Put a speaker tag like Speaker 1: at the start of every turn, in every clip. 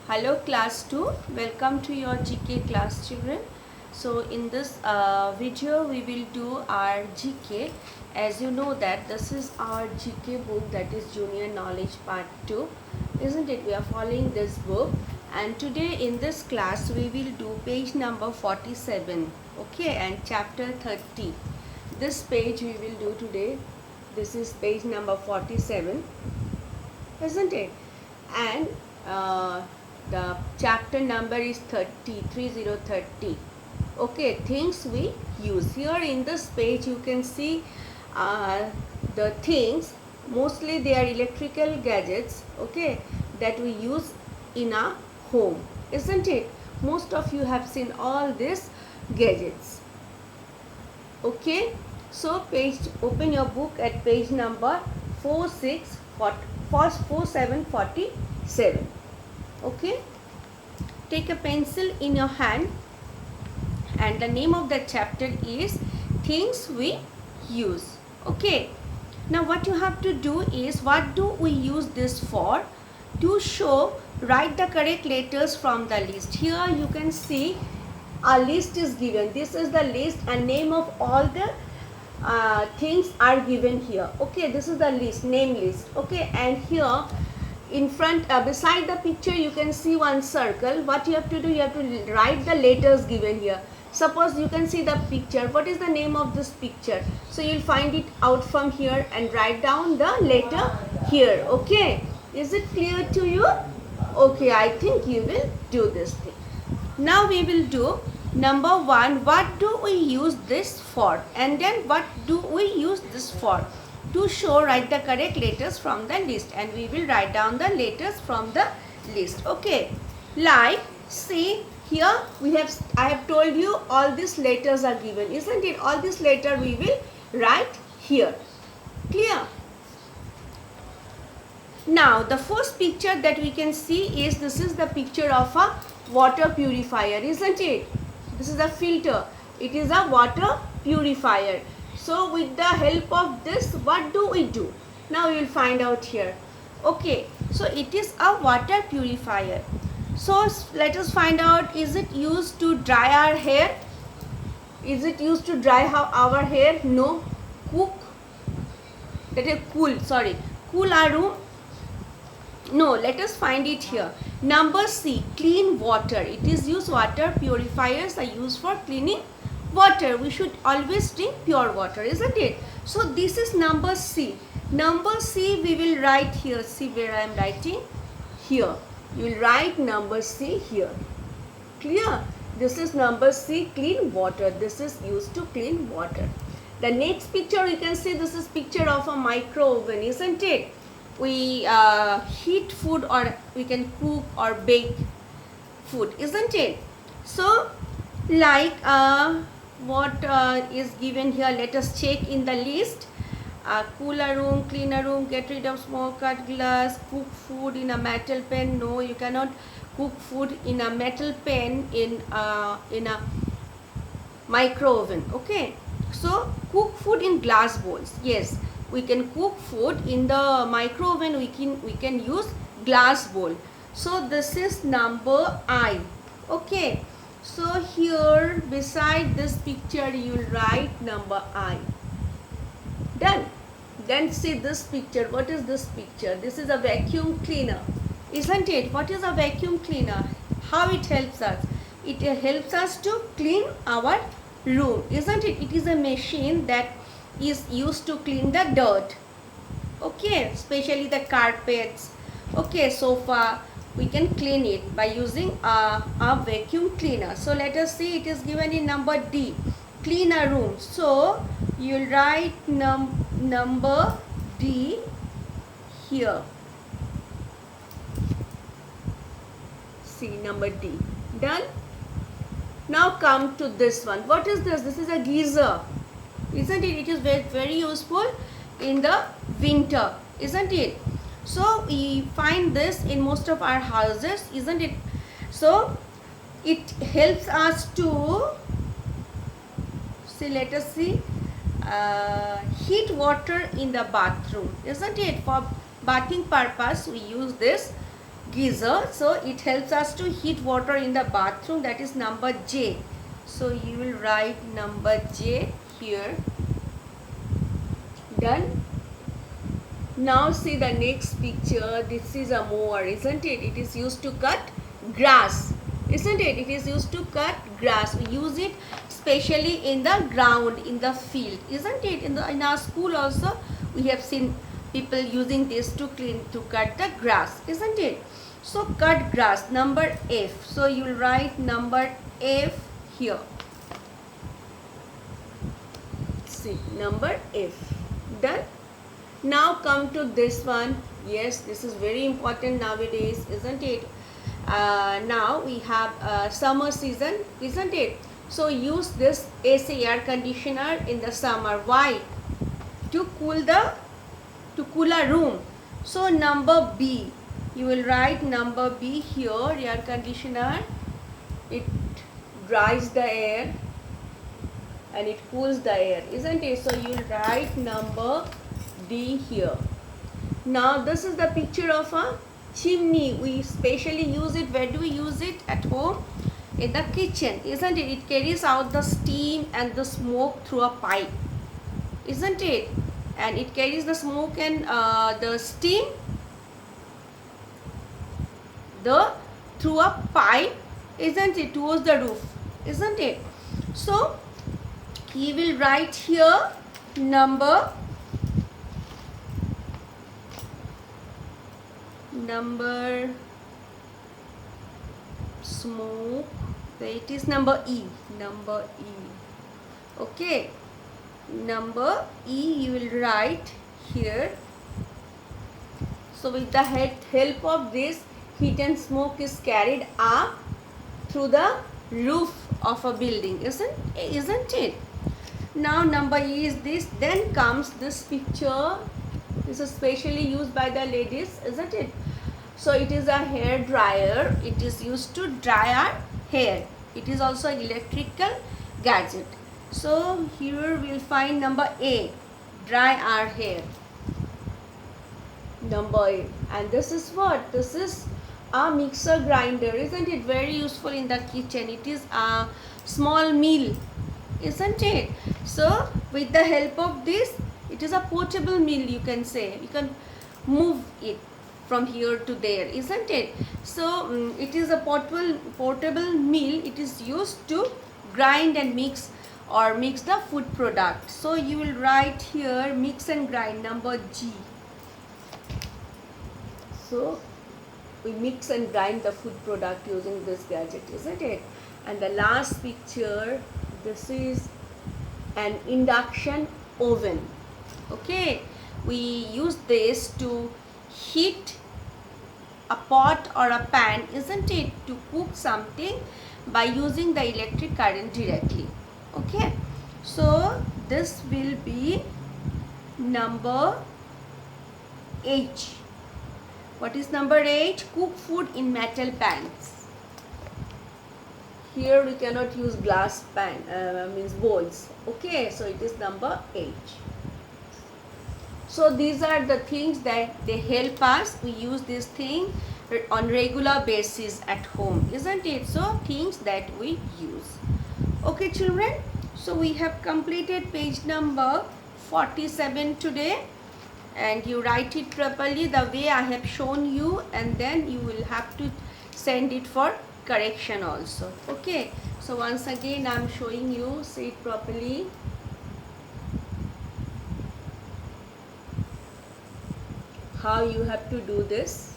Speaker 1: Hello class 2, welcome to your GK class children. So in this video we will do our GK. As you know that this is our GK book, that is Junior Knowledge Part 2, isn't it? We are following this book, and today in this class we will do page number 47, okay, and chapter 30. This page we will do today. This is page number 47, isn't it? And the chapter number is 30. Okay, things we use. Here in this page you can see the things, mostly they are electrical gadgets, okay, that we use in our home, isn't it? Most of you have seen all these gadgets. Okay, so open your book at page number 4747. Okay, take a pencil in your hand, and the name of the chapter is things we use. Okay, now what you have to do is, what do we use this for? To show, write the correct letters from the list. Here you can see a list is given. This is the list, and name of all the things are given here. Okay, this is the list, name list. Okay, and here in front, beside the picture, you can see one circle. What you have to do, you have to write the letters given here. Suppose you can see the picture. What is the name of this picture? So you'll find it out from here and write down the letter here. Okay, is it clear to you? Okay, I think you will do this thing. Now we will do number 1. What do we use this for? And then what do we use this for? To show, write the correct letters from the list, and we will write down the letters from the list. Okay, like see here I have told you all these letters are given, isn't it? All these letters we will write here. Clear? Now the first picture that we can see is, this is the picture of a water purifier, isn't it? This is a filter. It is a water purifier. So with the help of this, what do we do? Now you will find out here. Okay, so it is a water purifier. So let us find out, is it used to dry our hair? Is it used to dry our hair? No. Cook? That is cool, sorry. Cool our room? No, let us find it here. Number C, clean water. It is used, water purifiers are used for cleaning water. We should always drink pure water, isn't it? So this is number C. Number C we will write here. See where I am writing? Here. You will write number C here. Clear? This is number C, clean water. This is used to clean water. The next picture you can see, this is picture of a micro oven, isn't it? We heat food, or we can cook or bake food, isn't it? So like what is given here, let us check in the list. Cooler room, cleaner room, get rid of smoke, cut glass, cook food in a metal pan. No, you cannot cook food in a metal pan in a micro oven. Okay, so cook food in glass bowls. Yes, we can cook food in the micro oven. We can use glass bowl. So this is number I. Okay, so here beside this picture you will write number I. Done. Then see this picture. What is this picture? This is a vacuum cleaner, isn't it? What is a vacuum cleaner? How it helps us? It helps us to clean our room, isn't it? It is a machine that is used to clean the dirt. Okay, especially the carpets. Okay, sofa. We can clean it by using a vacuum cleaner. So let us see, it is given in number D, clean a room. So you will write number D here. See, number D. Done. Now come to this one. What is this? This is a geyser, isn't it? It is very, very useful in the winter, isn't it? So we find this in most of our houses, isn't it? So it helps us to see, let us see, heat water in the bathroom, isn't it? For bathing purpose we use this geyser. So it helps us to heat water in the bathroom. That is number J. So you will write number J here. Done. Now see the next picture. This is a mower, isn't it? It is used to cut grass, isn't it? It is used to cut grass. We use it especially in the ground, in the field, isn't it? In our school also we have seen people using this to cut the grass, isn't it? So cut grass, number F. So you will write number F here. See, number F. Done. Now come to this one. Yes, this is very important nowadays, isn't it? Now we have summer season, isn't it? So use this AC, air conditioner, in the summer. Why? To cool a room. So number B, you will write number B here. Air conditioner, it dries the air and it cools the air, isn't it? So you will write number D here. Now this is the picture of a chimney. We specially use it. Where do we use it? At home, in the kitchen, isn't it? It carries out the steam and the smoke through a pipe, isn't it? And it carries the smoke and the steam through a pipe, isn't it, towards the roof, isn't it? So he will write here number smoke. It is number E. Okay, number E you will write here. So with the help of this, heat and smoke is carried up through the roof of a building, isn't it? Now number E is this. Then comes this picture. This is specially used by the ladies, isn't it? So it is a hair dryer. It is used to dry our hair. It is also an electrical gadget. So here we will find number A, dry our hair. Number A. And this is what? This is a mixer grinder, isn't it? Very useful in the kitchen. It is a small mill, isn't it? So with the help of this, it is a portable mill, you can say. You can move it from here to there, isn't it? So it is a portable mill. It is used to grind and mix the food product. So you will write here mix and grind, number G. So we mix and grind the food product using this gadget, isn't it? And the last picture, this is an induction oven. Okay, we use this to heat a pot or a pan, isn't it, to cook something by using the electric current directly. Okay, so this will be number H. What is number H? Cook food in metal pans. Here we cannot use glass pan, means bowls. Okay, so it is number H. So these are the things that they help us. We use this thing on regular basis at home, isn't it? So things that we use. Okay children, so we have completed page number 47 today, and you write it properly the way I have shown you, and then you will have to send it for correction also. Okay, so once again I am showing you, say it properly. How you have to do this.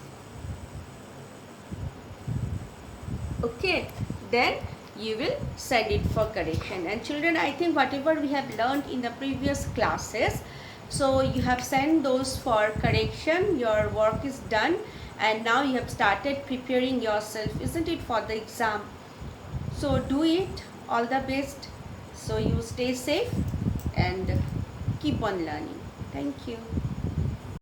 Speaker 1: Okay, then you will send it for correction. And children, I think whatever we have learned in the previous classes, so you have sent those for correction. Your work is done, and now you have started preparing yourself, isn't it, for the exam. So do it. All the best. So you stay safe and keep on learning. Thank you.